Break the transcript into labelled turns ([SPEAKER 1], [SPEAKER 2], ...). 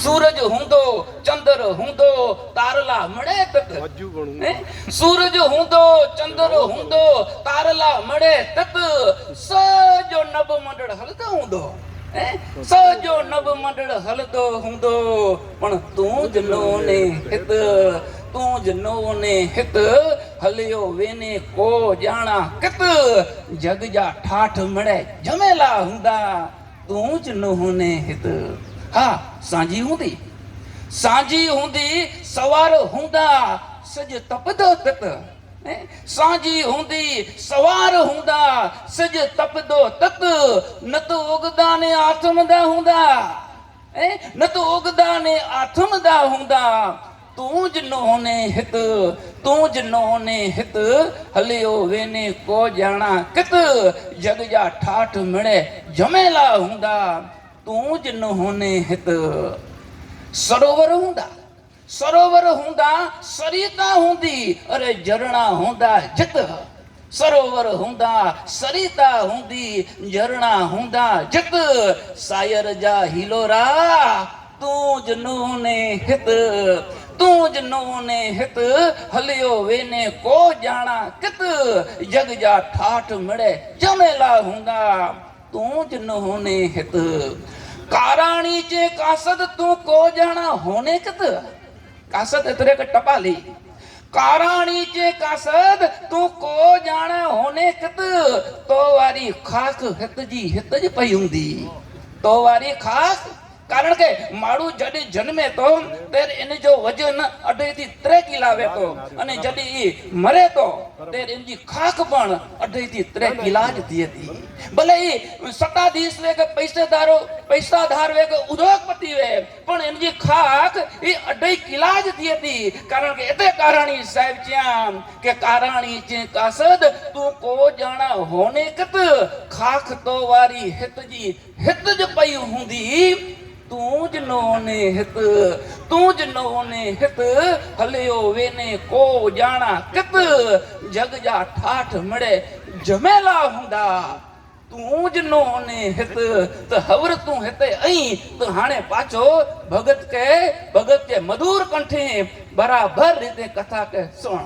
[SPEAKER 1] सूरज हूंदो चंद्र हूंदो तारला मड़े तक सूरज हूंदो चंद्र हूंदो तारला मड़े तक सजो नभ मंडल हलंदो हूंदो सजो नभ मंडल हलंदो हूंदो पण तूं जनो ने हित तूं जनो ने हित हलियो वेने को जाना कित जग जा ठाठ मड़े झमेला हूंदा तूं जनो ने हित हा सांझी हूंदी सवार हूंदा सज तपदो तत सांझी हूंदी सवार हूंदा सज तपदो तत न तो उगदा ने आथमदा हूंदा न तो उगदा ने आथमदा हूंदा तूं जनो ने हित तूं जनो ने हित हलियो वेने को जाना कित जग जा ठाठ मिड़े झमेला हूंदा तूं जनो ने हित सरोवर हूंदा सरिता हूंदी अरे झरणा हूंदा जित सरोवर हूंदा सरिता हूंदी झरणा हूंदा जित सायर जा हिलोरा तूं जनो ने हित तूं जनो ने हित हलियो वेने को जाना कित जग जा ठाठ मिड़े झमेला हूंदा तूं जनो ने हित काराणी चे कासद तू को जाना होने कित कासद इतरे के टपाली काराणी चे कासद तू को जाना होने कित तो वारी खाक हित जी पई हुंदी तो वारी खाक कारण के माड़ू जड़ी जन्मे तो तेर इन जो वजन 2.5 થી 3 કિલા વેતો અને જડી મરે તો તેર ઇનજી ખાક પણ 2.5 થી 3 કિલા જ થીતી ભલે ई सत्ताधीश वे के पैसाधार वे के उद्योगपति वे पण इनजी खाक ई 2.5 किला ज थीती कारण के एते कारणी साहेब च्याम के कारणी चे कासद तू को जाना होने कत खाक तो वारी हित ज पई हुंदी तूं जनो ने हित हलियो वेने को जाना कित जग जा ठाठ मिड़े झमेला हूंदा तूं जनो ने हित त हवर तूं हिते आई त हाणे पाछो भगत के मधुर कंठे बराबर रीते कथा के सुण।